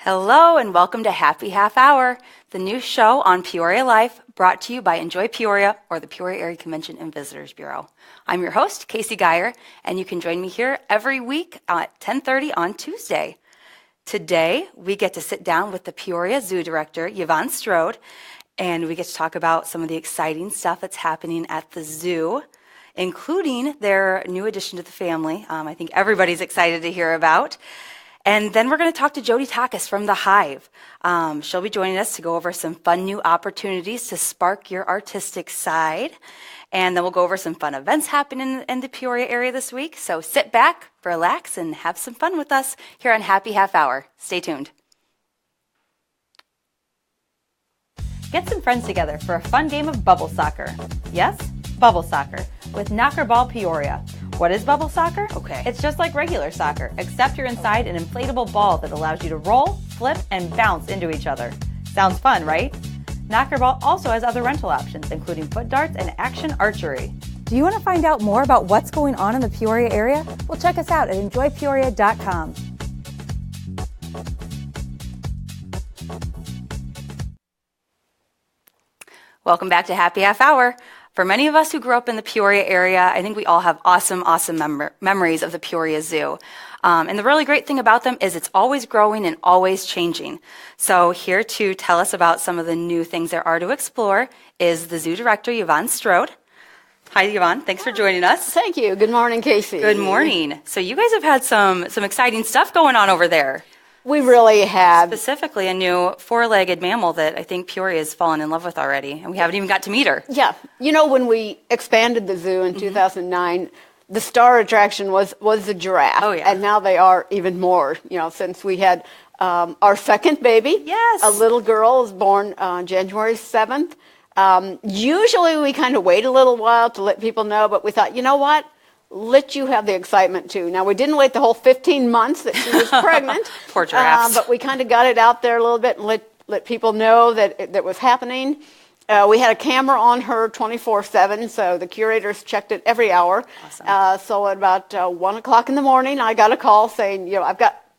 Hello and welcome to Happy Half Hour, the new show on Peoria Life brought to you by Enjoy Peoria or the Peoria Area Convention and Visitors Bureau. I'm your host, Kaci Geier, and you can join me here every week at 10:30 on Tuesday. Today, we get to sit down with the Peoria Zoo Director, Yvonne Strode, and we get to talk about some of the exciting stuff that's happening at the zoo, including their new addition to the family. I think everybody's excited to hear about. And then we're going to talk to Jody Takis from the Hive. She'll be joining us to go over some fun new opportunities to spark your artistic side. And then we'll go over some fun events happening in the Peoria area this week. So sit back, relax, and have some fun with us here on Happy Half Hour. Stay tuned. Get some friends together for a fun game of bubble soccer. Yes, bubble soccer with Knocker Ball Peoria. What is bubble soccer? Okay. It's just like regular soccer, except you're inside an inflatable ball that allows you to roll, flip, and bounce into each other. Sounds fun, right? Knocker Ball also has other rental options, including foot darts and action archery. Do you want to find out more about what's going on in the Peoria area? Well, check us out at enjoypeoria.com. Welcome back to Happy Half Hour. For many of us who grew up in the Peoria area, I think we all have awesome memories of the Peoria Zoo. And the really great thing about them is it's always growing and always changing. So here to tell us about some of the new things there are to explore is the Zoo Director, Yvonne Strode. Hi, Yvonne. Thanks for joining us. Thank you. Good morning, Kaci. Good morning. So you guys have had some exciting stuff going on over there. We really have. Specifically, a new four-legged mammal that I think Peoria has fallen in love with already, and we haven't even got to meet her. Yeah. You know, when we expanded the zoo in 2009, the star attraction was the giraffe. Oh, yeah. And now they are even more, since we had our second baby. Yes. A little girl was born on January 7th. Usually we kind of wait a little while to let people know, but we thought, you know what? Let you have the excitement too. Now, we didn't wait the whole 15 months that she was pregnant. Poor giraffes. But we kind of got it out there a little bit and let people know that was happening. We had a camera on her 24/7, so the curators checked it every hour. Awesome. So at about 1 o'clock in the morning, I got a call saying,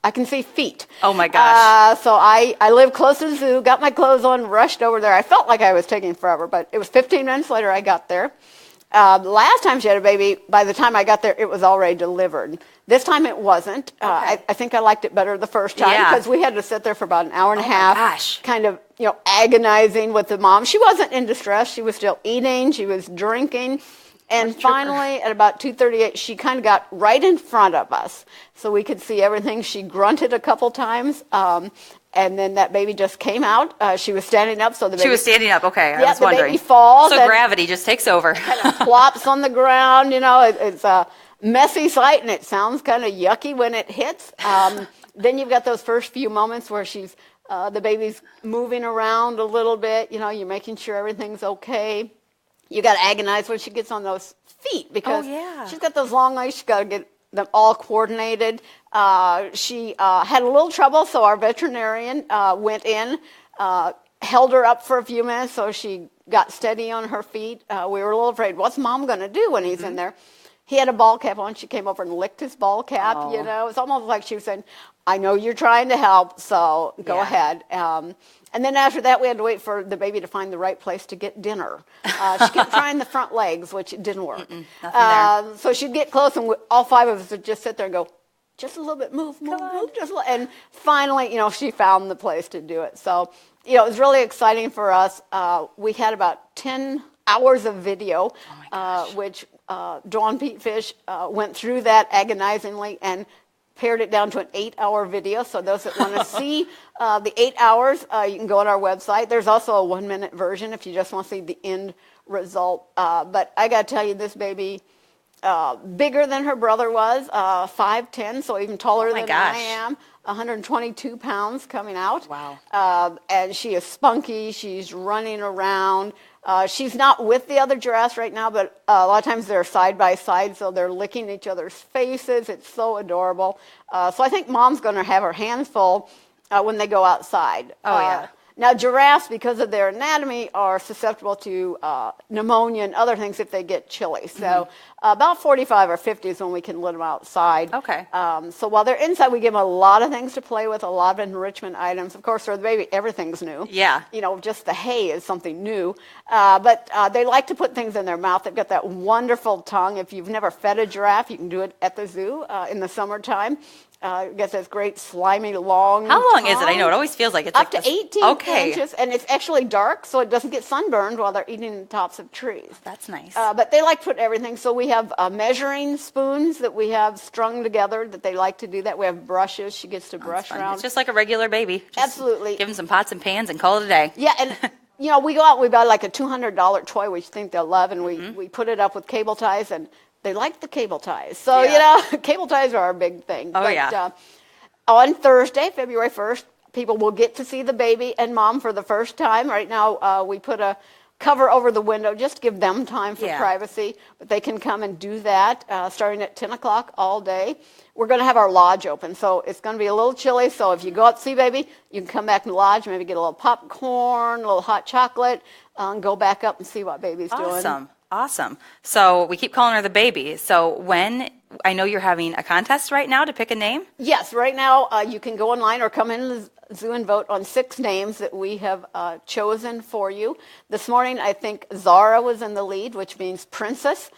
I can see feet. Oh my gosh. So I live close to the zoo, got my clothes on, rushed over there. I felt like I was taking forever, but it was 15 minutes later I got there. Last time she had a baby, by the time I got there, it was already delivered. This time it wasn't. Okay. I think I liked it better the first time because we had to sit there for about an hour and a half, gosh. kind of, agonizing with the mom. She wasn't in distress. She was still eating. She was drinking. And finally, at about 2:38, she kind of got right in front of us, so we could see everything. She grunted a couple times, and then that baby just came out. She was standing up, so the baby... She was standing up, okay, I was the wondering. Baby falls. So gravity just takes over. Kind of plops on the ground, it's a messy sight, and it sounds kind of yucky when it hits. Then you've got those first few moments where the baby's moving around a little bit, you're making sure everything's okay. You got to agonize when she gets on those feet because she's got those long legs. She's got to get them all coordinated. She had a little trouble, so our veterinarian went in, held her up for a few minutes so she got steady on her feet. We were a little afraid, what's mom going to do when he's in there? He had a ball cap on. She came over and licked his ball cap, It's almost like she was saying, I know you're trying to help, so go ahead. And then after that, we had to wait for the baby to find the right place to get dinner. She kept trying the front legs, which didn't work. So she'd get close, and all five of us would just sit there and go, just a little bit, move, just a little. And finally, she found the place to do it. So, it was really exciting for us. We had about 10 hours of video, which Dawn Peatfish went through that agonizingly and pared it down to an 8-hour video. So those that want to see the 8 hours, you can go on our website. There's also a 1-minute version if you just want to see the end result. But I got to tell you, this baby, bigger than her brother was, 5'10", so even taller than I am, 122 pounds coming out. Wow. And she is spunky. She's running around. She's not with the other giraffes right now, but a lot of times they're side by side, so they're licking each other's faces. It's so adorable. So I think mom's going to have her hands full when they go outside. Oh, yeah. Now, giraffes, because of their anatomy, are susceptible to pneumonia and other things if they get chilly. So about 45 or 50 is when we can let them outside. Okay. So while they're inside, we give them a lot of things to play with, a lot of enrichment items. Of course, for the baby, everything's new. Yeah. You know, just the hay is something new. But they like to put things in their mouth. They've got that wonderful tongue. If you've never fed a giraffe, you can do it at the zoo in the summertime. It gets this great slimy long How long is it? tongue. I know it always feels like it's Up like to this- 18 Okay. inches, and it's actually dark, so it doesn't get sunburned while they're eating the tops of trees. That's nice. But they like to put everything. So we have measuring spoons that we have strung together that they like to do that. We have brushes. She gets to brush Fun. around. It's just like a regular baby. Just Absolutely. Give them some pots and pans and call it a day. Yeah, and you know, we go out and we buy like a $200 toy, which we think they'll love, and we put it up with cable ties, and they like the cable ties. So, you know, cable ties are a big thing. Oh, yeah. On Thursday, February 1st, people will get to see the baby and mom for the first time. Right now, we put a cover over the window just to give them time for privacy, but they can come and do that starting at 10 o'clock all day. We're going to have our lodge open, so it's going to be a little chilly, so if you go out to see baby, you can come back in the lodge, maybe get a little popcorn, a little hot chocolate, and go back up and see what baby's doing. Awesome. So we keep calling her the baby. So I know you're having a contest right now to pick a name. Yes, right now you can go online or come in the zoo and vote on 6 names that we have chosen for you. This morning, I think Zara was in the lead, which means princess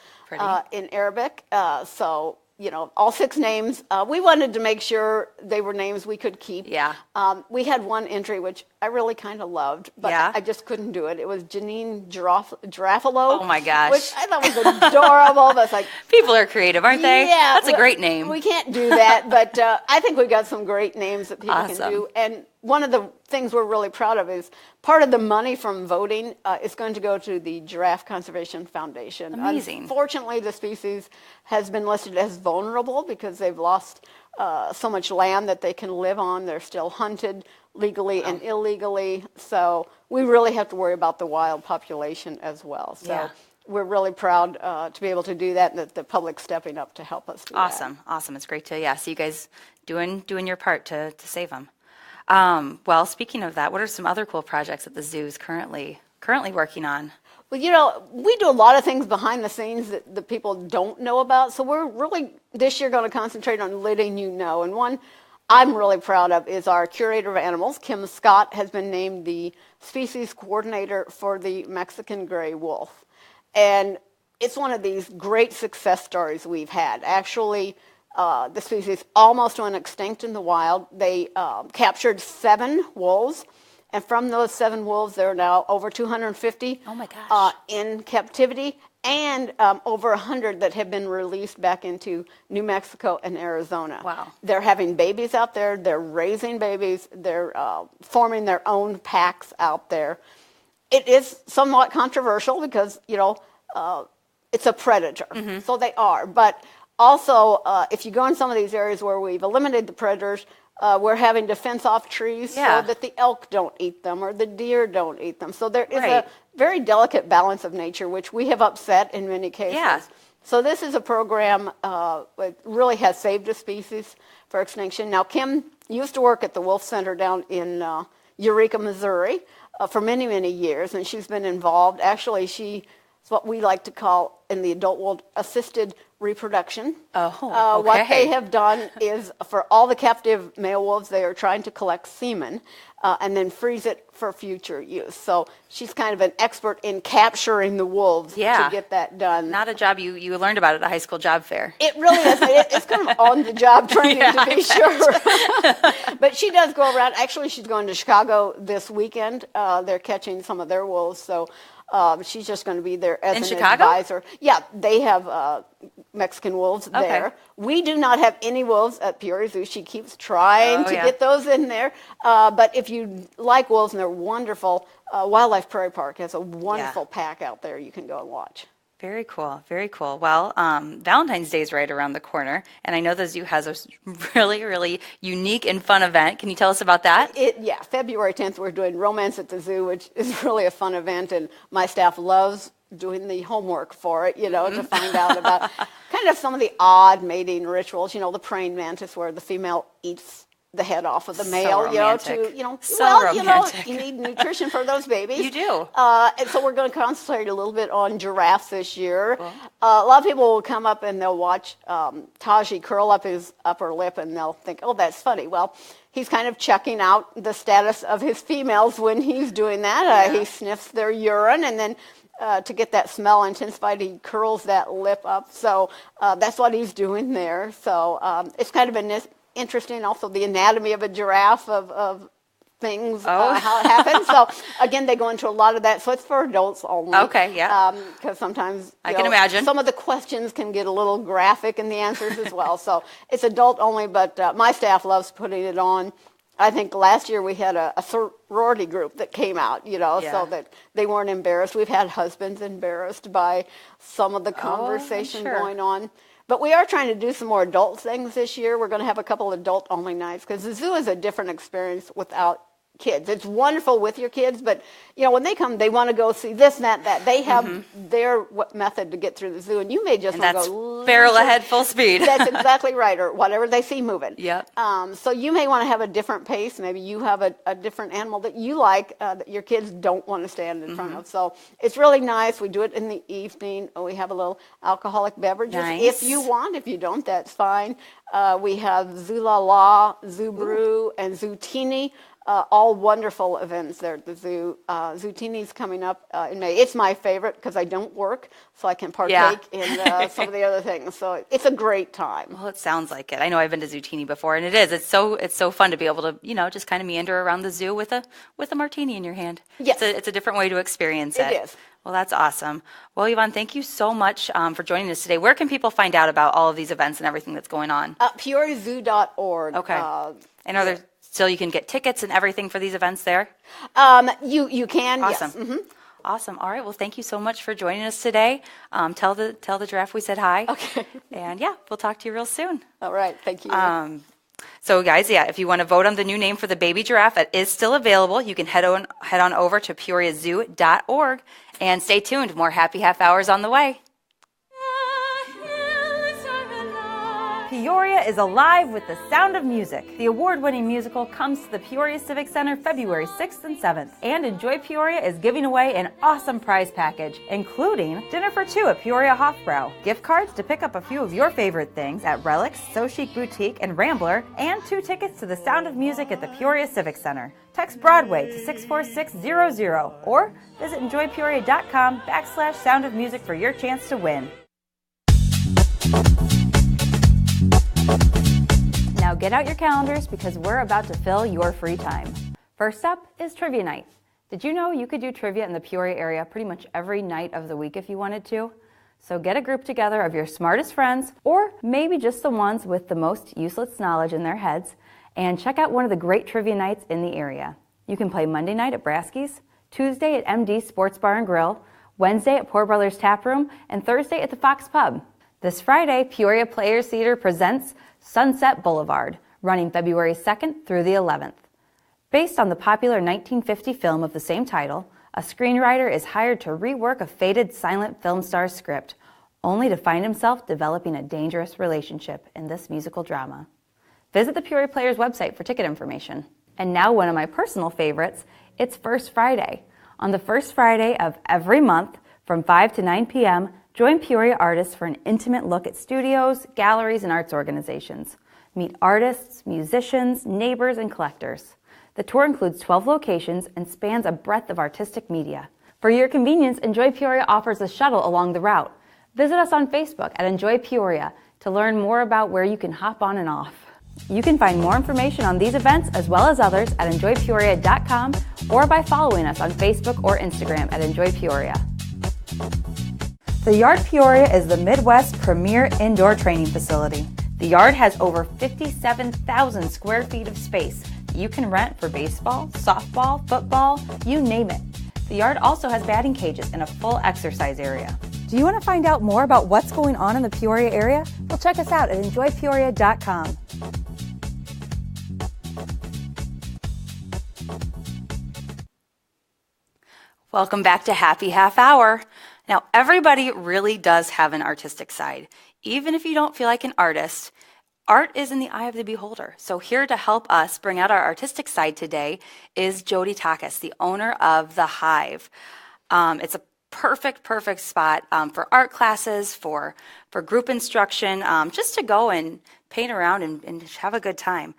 in Arabic. So, you know, all 6 names. We wanted to make sure they were names we could keep. Yeah. We had one entry, which I really kind of loved, but I just couldn't do it. It was Janine Giraffalo. Oh, my gosh. Which I thought was adorable. But it's like, People are creative, aren't they? yeah, That's a great name. We can't do that, but I think we've got some great names that people can Awesome. do. And one of the things we're really proud of is part of the money from voting is going to go to the Giraffe Conservation Foundation. Amazing. Unfortunately, the species has been listed as vulnerable because they've lost so much land that they can live on. They're still hunted legally and illegally. So we really have to worry about the wild population as well. So we're really proud to be able to do that, and that the public's stepping up to help us do that. Awesome. It's great to see you guys doing your part to save them. Well, speaking of that, what are some other cool projects that the zoo is currently working on? Well, you know, we do a lot of things behind the scenes that the people don't know about. So we're really this year going to concentrate on letting you know. And one I'm really proud of is our curator of animals, Kim Scott, has been named the species coordinator for the Mexican gray wolf. And it's one of these great success stories we've had. Actually, the species almost went extinct in the wild. They captured 7 wolves. And from those 7 wolves, there are now over 250 Oh my gosh. In captivity, and over 100 that have been released back into New Mexico and Arizona. Wow. They're having babies out there. They're raising babies. They're forming their own packs out there. It is somewhat controversial because, you know, it's a predator. Mm-hmm. So they are. But also, if you go in some of these areas where we've eliminated the predators, we're having to fence off trees so that the elk don't eat them or the deer don't eat them. So there is a very delicate balance of nature, which we have upset in many cases. Yeah. So this is a program that really has saved a species for extinction. Now, Kim used to work at the Wolf Center down in Eureka, Missouri for many, many years, and she's been involved. Actually, she is what we like to call, in the adult world, assisted reproduction. Oh, okay. What they have done is, for all the captive male wolves, they are trying to collect semen and then freeze it for future use. So she's kind of an expert in capturing the wolves to get that done. Not a job you learned about at a high school job fair. It really is. It's kind of on-the-job training, to be sure. But she does go around. Actually, she's going to Chicago this weekend. They're catching some of their wolves, so she's just going to be there as In an Chicago? advisor. Yeah, they have Mexican wolves there. We do not have any wolves at Peoria Zoo. She keeps trying to get those in there. But if you like wolves, and they're wonderful, Wildlife Prairie Park has a wonderful pack out there you can go and watch. Very cool, very cool. Well, Valentine's Day is right around the corner, and I know the zoo has a really, really unique and fun event. Can you tell us about that? February 10th, we're doing Romance at the Zoo, which is really a fun event, and my staff loves doing the homework for it, you know, to find out about kind of some of the odd mating rituals. You know, the praying mantis, where the female eats the head off of the So male, romantic. well, Romantic. you need nutrition for those babies. You do. And so we're going to concentrate a little bit on giraffes this year. Cool. A lot of people will come up and they'll watch Taji curl up his upper lip and they'll think, oh, that's funny. Well, he's kind of checking out the status of his females when he's doing that. He sniffs their urine, and then to get that smell intensified, he curls that lip up. So that's what he's doing there. So it's kind of an interesting, also the anatomy of a giraffe of things, how it happens. So again, they go into a lot of that. So it's for adults only. Okay, yeah. Because sometimes I can imagine some of the questions can get a little graphic in the answers as well. So it's adult only, but my staff loves putting it on. I think last year we had a sorority group that came out, so that they weren't embarrassed. We've had husbands embarrassed by some of the conversation going on. But we are trying to do some more adult things this year. We're going to have a couple adult-only nights because the zoo is a different experience without kids. It's wonderful with your kids, but when they come, they want to go see this, that. They have their method to get through the zoo, and you may just want to go barrel ahead, full speed. That's exactly right, or whatever they see moving. Yep. So you may want to have a different pace. Maybe you have a different animal that you like that your kids don't want to stand in front of. So it's really nice. We do it in the evening. We have a little alcoholic beverages if you want. If you don't, that's fine. We have Zoo La La, Zoo Brew, and Zootini. All wonderful events there at the zoo. Zootini's coming up in May. It's my favorite because I don't work, so I can partake in some of the other things. So it's a great time. Well, it sounds like it. I know I've been to Zootini before, and it is. It's so fun to be able to, just kind of meander around the zoo with a martini in your hand. Yes. It's a different way to experience it. It is. Well, that's awesome. Well, Yvonne, thank you so much for joining us today. Where can people find out about all of these events and everything that's going on? PeoriaZoo.org. Okay. And are there still you can get tickets and everything for these events there? You can. Awesome. Yes. Mm-hmm. Awesome. All right. Well, thank you so much for joining us today. Tell the giraffe we said hi. Okay. And we'll talk to you real soon. All right. Thank you. So guys, if you want to vote on the new name for the baby giraffe, it is still available. You can head on over to PeoriaZoo.org and stay tuned. More happy half hours on the way. Peoria is alive with the sound of music. The award-winning musical comes to the Peoria Civic Center February 6th and 7th. And Enjoy Peoria is giving away an awesome prize package, including dinner for two at Peoria Hofbrau, gift cards to pick up a few of your favorite things at Relics, So Chic Boutique, and Rambler, and 2 tickets to the Sound of Music at the Peoria Civic Center. Text Broadway to 64600 or visit enjoypeoria.com/Sound of Music for your chance to win. Now get out your calendars because we're about to fill your free time. First up is Trivia Night. Did you know you could do trivia in the Peoria area pretty much every night of the week if you wanted to? So get a group together of your smartest friends, or maybe just the ones with the most useless knowledge in their heads, and check out one of the great trivia nights in the area. You can play Monday night at Brasky's, Tuesday at MD Sports Bar and Grill, Wednesday at Poor Brothers Tap Room, and Thursday at the Fox Pub. This Friday, Peoria Players Theater presents Sunset Boulevard, running February 2nd through the 11th. Based on the popular 1950 film of the same title, a screenwriter is hired to rework a faded silent film star's script, only to find himself developing a dangerous relationship in this musical drama. Visit the Peoria Players website for ticket information. And now one of my personal favorites, it's First Friday. On the first Friday of every month, from 5 to 9 p.m., join Peoria artists for an intimate look at studios, galleries, and arts organizations. Meet artists, musicians, neighbors, and collectors. The tour includes 12 locations and spans a breadth of artistic media. For your convenience, Enjoy Peoria offers a shuttle along the route. Visit us on Facebook at Enjoy Peoria to learn more about where you can hop on and off. You can find more information on these events as well as others at enjoypeoria.com or by following us on Facebook or Instagram at Enjoy Peoria. The Yard Peoria is the Midwest's premier indoor training facility. The Yard has over 57,000 square feet of space you can rent for baseball, softball, football, you name it. The Yard also has batting cages and a full exercise area. Do you want to find out more about what's going on in the Peoria area? Well, check us out at enjoypeoria.com. Welcome back to Happy Half Hour. Now, everybody really does have an artistic side. Even if you don't feel like an artist, art is in the eye of the beholder. So here to help us bring out our artistic side today is Jody Takas, the owner of the Hive. It's a perfect spot for art classes, for group instruction, just to go and paint around and have a good time.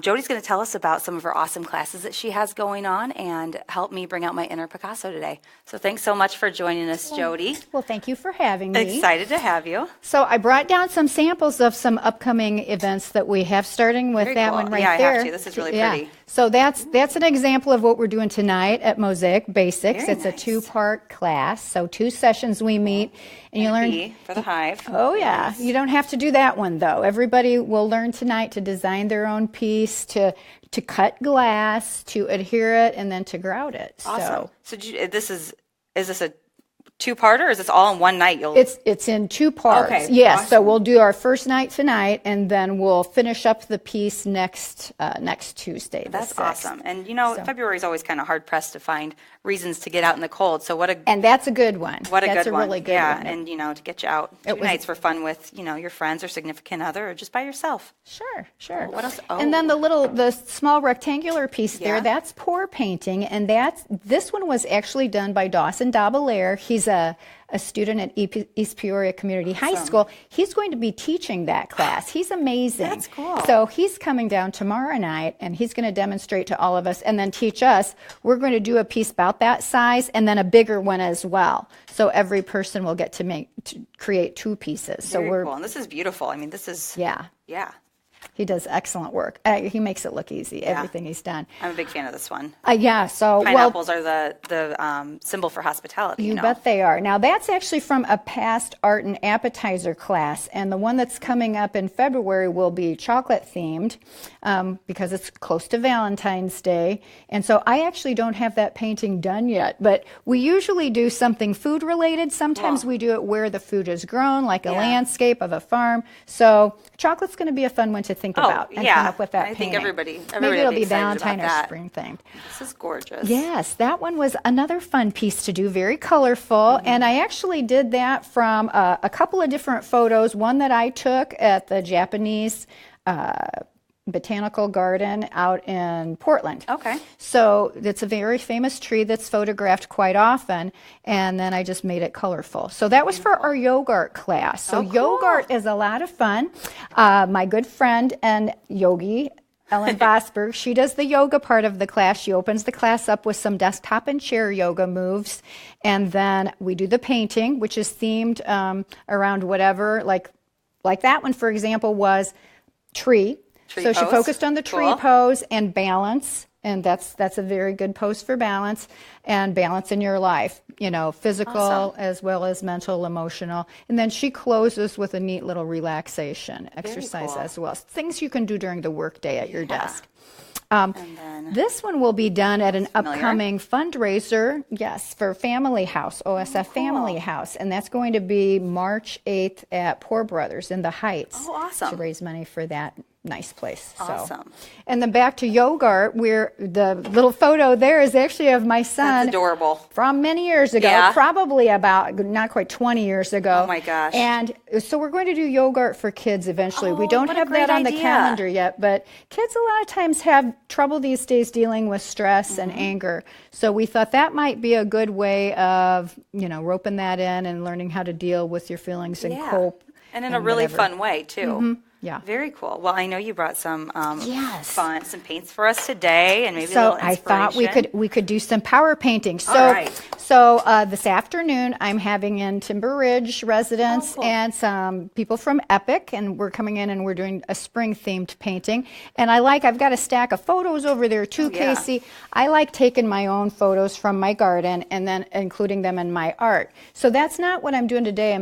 Jody's going to tell us about some of her awesome classes that she has going on and help me bring out my inner Picasso today. So thanks so much for joining us, Jody. Well, thank you for having me. Excited to have you. So I brought down some samples of some upcoming events that we have, starting with Very that cool. one right Yeah, I there. have to. This is really pretty. So that's an example of what we're doing tonight at Mosaic Basics. Very It's nice. a 2-part class, so 2 sessions we meet, and you learn. P for the Hive. Oh yeah, Nice. you don't have to do that one though. Everybody will learn tonight to design their own piece, to cut glass, to adhere it, and then to grout it. Awesome. So is this a 2-parter, or is this all in one night? It's in 2 parts. Okay, Yes, awesome. so we'll do our first night tonight, and then we'll finish up the piece next Tuesday. the That's 6th. awesome. And February is always kind of hard pressed to find reasons to get out in the cold. So And that's a good one. what a That's good a one. really good yeah, one. and to get you out 2 nights for fun with your friends or significant other, or just by yourself. Sure. What else? And then the small rectangular piece Yeah. there, that's pour painting, and this one was actually done by Dawson Dabalaire. He's a student at East Peoria Community High School. He's going to be teaching that class. He's amazing. That's cool. So he's coming down tomorrow night, and he's going to demonstrate to all of us and then teach us. We're going to do a piece about that size and then a bigger one as well. So every person will get to create 2 pieces. So Very we're cool. And this is beautiful. I mean, this is yeah. He does excellent work. He makes it look easy, everything he's done. I'm a big fan of this one. So Pineapples are the symbol for hospitality. You bet they are. Now, that's actually from a past art and appetizer class, and the one that's coming up in February will be chocolate themed because it's close to Valentine's Day. And so I actually don't have that painting done yet, but we usually do something food related. Sometimes we do it where the food is grown, like a landscape of a farm. So chocolate's going to be a fun one to think about and come up with that I think painting. everybody Maybe it'll will be excited Valentine about or that. spring themed. This is gorgeous. Yes, that one was another fun piece to do, very colorful. And I actually did that from a couple of different photos. One that I took at the Japanese botanical garden out in Portland. Okay. So it's a very famous tree that's photographed quite often, and then I just made it colorful. So that was for our yoga art class. So yoga art is a lot of fun. My good friend and yogi, Ellen Bosberg, she does the yoga part of the class. She opens the class up with some desktop and chair yoga moves, and then we do the painting, which is themed around whatever, like that one, for example, was tree. So she pose. focused on the tree Cool. pose and balance, and that's a very good pose for balance and balance in your life, physical Awesome. as well as mental, emotional. And then she closes with a neat little relaxation exercise cool. as well. Things you can do during the workday at your desk. And then This one will be done at an familiar. upcoming fundraiser, yes, for Family House, OSF Family House. And that's going to be March 8th at Poor Brothers in the Heights. Oh, awesome. To raise money for that nice place. So. Awesome. And then back to yoga art, where the little photo there is actually of my son. that's adorable. From many years ago, Yeah. probably about not quite 20 years ago. Oh, my gosh. And so we're going to do yoga art for kids eventually. We Oh, don't what a have great that on the idea. calendar yet, but kids a lot of times have trouble these days dealing with stress and Mm-hmm. anger. So we thought that might be a good way of, roping that in and learning how to deal with your feelings and cope. And in a really whatever. fun way, too. Yeah. Very cool. Well, I know you brought some Yes. some paints for us today, and maybe a So little I thought inspiration. we could do some power painting. So All right. this afternoon I'm having in Timber Ridge residents cool. and some people from Epic, and we're coming in and we're doing a spring themed painting. And I've got a stack of photos over there too, yeah. Kaci. I like taking my own photos from my garden and then including them in my art. So that's not what I'm doing today.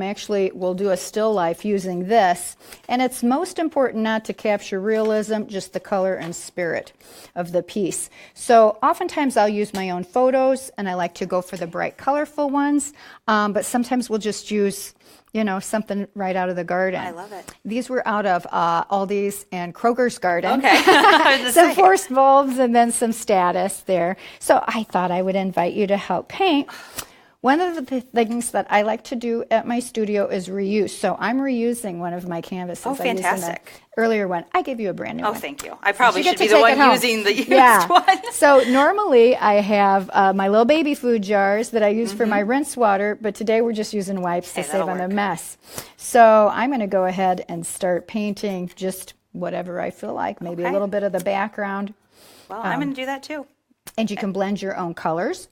We'll do a still life using this, and it's most important not to capture realism, just the color and spirit of the piece. So oftentimes I'll use my own photos, and I like to go for the bright, colorful ones, but sometimes we'll just use something right out of the garden. I love it. These were out of Aldi's and Kroger's garden. Okay. I was just Some saying. forced bulbs and then some status there. So I thought I would invite you to help paint One of the things that I like to do at my studio is reuse. So I'm reusing one of my canvases. Oh, I used in the fantastic. earlier one. I gave you a brand new Oh, one. thank you. I probably You should get be to the take it one home. using the used Yeah. one. So normally I have my little baby food jars that I use for my rinse water, but today we're just using wipes to Hey, save that'll on the work. mess. So I'm going to go ahead and start painting just whatever I feel like, maybe a Okay. little bit of the background. Well, I'm going to do that too. And you can blend your own colors.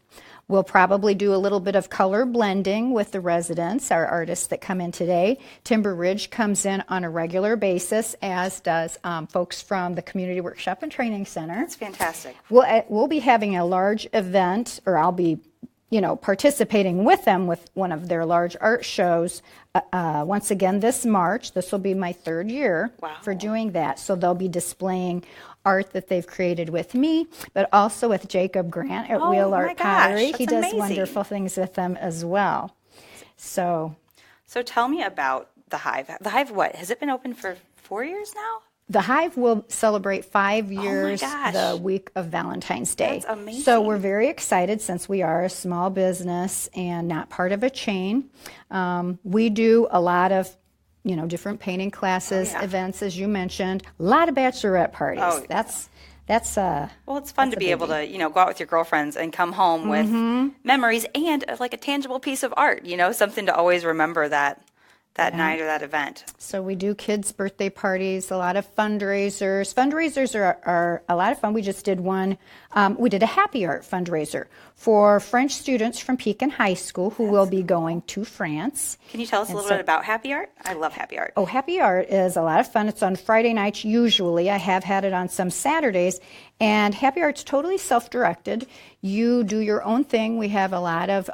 We'll probably do a little bit of color blending with the residents, our artists that come in today. Timber Ridge comes in on a regular basis, as does folks from the Community Workshop and Training Center. That's fantastic. We'll be having a large event, or I'll be, participating with them with one of their large art shows. Once again this March. This will be my 3rd year for doing that. So they'll be displaying art that they've created with me, but also with Jacob Grant at Wheel my Art gosh, Pottery. that's He does amazing. wonderful things with them as well. So tell me about the Hive. The Hive, what? Has it been open for 4 years now? the Hive will celebrate 5 years gosh. the week of Valentine's Day. That's amazing. So we're very excited since we are a small business and not part of a chain. We do a lot of different painting classes, events, as you mentioned. A lot of bachelorette parties. Oh, That's well, it's fun to be able to, go out with your girlfriends and come home with memories and like a tangible piece of art, something to always remember that night or that event. So we do kids' birthday parties, a lot of fundraisers. Fundraisers are a lot of fun. We just did one. We did a Happy Art fundraiser for French students from Pekin High School who will be going to France. Can you tell us a little bit about Happy Art? I love Happy Art. Oh, Happy Art is a lot of fun. It's on Friday nights usually. I have had it on some Saturdays. And Happy Art's totally self-directed. You do your own thing. We have a lot of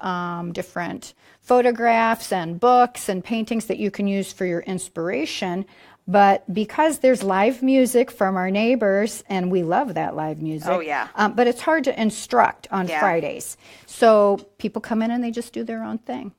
different photographs and books and paintings that you can use for your inspiration. But because there's live music from our neighbors, and we love that live music. Oh, yeah. But it's hard to instruct on Fridays. So people come in and they just do their own thing.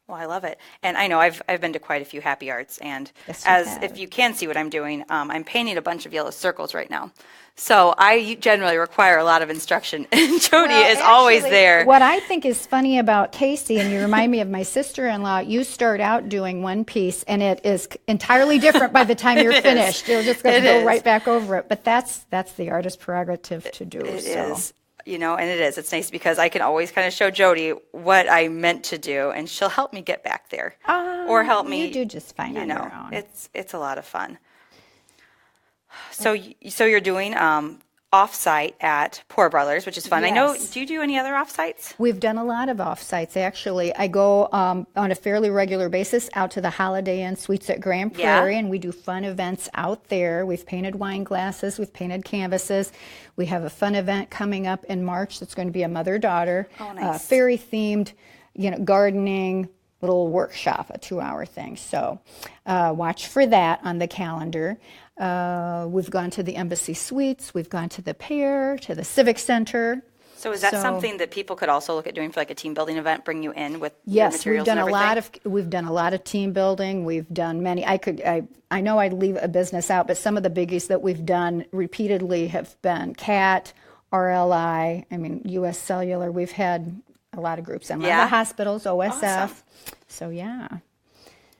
Well, I love it. And I know I've been to quite a few Happy Arts, and Yes, you have. if you can see what I'm doing, I'm painting a bunch of yellow circles right now. So I generally require a lot of instruction, and Jody is always Actually, there. What I think is funny about Kaci, and you remind me of my sister-in-law, you start out doing one piece, and it is entirely different by the time you're finished. You're just going to go right back over it. But that's the artist's prerogative to do. It is. And it is. It's nice because I can always kind of show Jody what I meant to do, and she'll help me get back there, or help me. You do just fine on your own. It's a lot of fun. So you're doing off-site at Poor Brothers, which is fun. Yes. I know. Do you do any other off-sites? We've done a lot of offsites, actually. I go on a fairly regular basis out to the Holiday Inn Suites at Grand Prairie, and we do fun events out there. We've painted wine glasses. We've painted canvases. We have a fun event coming up in March that's going to be a mother-daughter, fairy-themed, gardening, little workshop, a 2-hour thing. So watch for that on the calendar. We've gone to the Embassy Suites. We've gone to the Pear, to the Civic Center. So is that something that people could also look at doing for like a team building event? Bring you in with your Yes, materials and everything? we've done a lot of team building. We've done many. I know I'd leave a business out, but some of the biggies that we've done repeatedly have been CAT, RLI. I mean, U.S. Cellular. We've had a lot of groups in a lot of hospitals, OSF. Awesome. So yeah.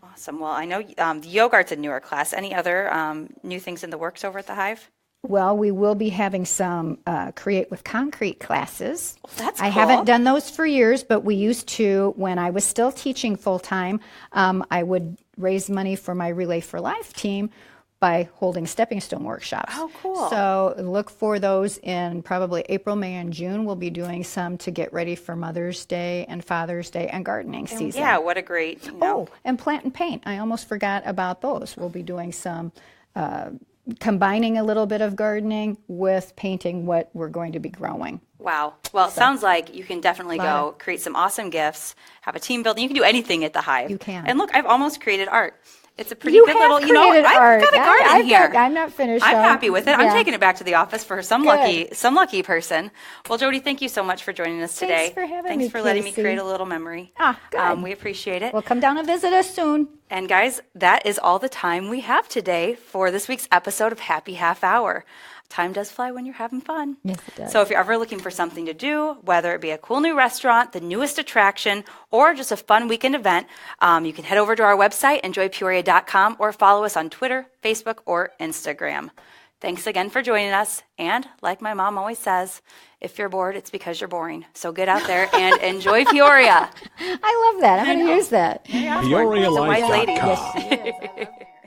Awesome. Well, I know the yoga art's a newer class. Any other new things in the works over at the Hive? Well, we will be having some Create with Concrete classes. Well, that's I cool. haven't done those for years, but we used to when I was still teaching full-time. I would raise money for my Relay for Life team by holding stepping stone workshops. Oh, cool. So look for those in probably April, May, and June. We'll be doing some to get ready for Mother's Day and Father's Day and gardening season. Yeah, what a great, Oh, and plant and paint. I almost forgot about those. We'll be doing some combining a little bit of gardening with painting what we're going to be growing. Wow. Well, it sounds like you can definitely go create some awesome gifts, have a team building. You can do anything at the Hive. You can. And look, I've almost created art. It's a pretty You good have little, created I've art. got a garden here. I'm not finished. I'm so, happy with it. I'm yeah. taking it back to the office for some lucky person. Well, Jody, thank you so much for joining us today. Thanks for having me, Thanks for letting me Kaci. create a little memory. Good. We appreciate it. Well, come down and visit us soon. And guys, that is all the time we have today for this week's episode of Happy Half Hour. time does fly when you're having fun. Yes, it does. So if you're ever looking for something to do, whether it be a cool new restaurant, the newest attraction, or just a fun weekend event, you can head over to our website, enjoypeoria.com, or follow us on Twitter, Facebook, or Instagram. Thanks again for joining us. And like my mom always says, if you're bored, it's because you're boring. So get out there and enjoy Peoria. I love that. I'm going to use that. Peoria PeoriaLife.com. lady. Yes, she is. I love that.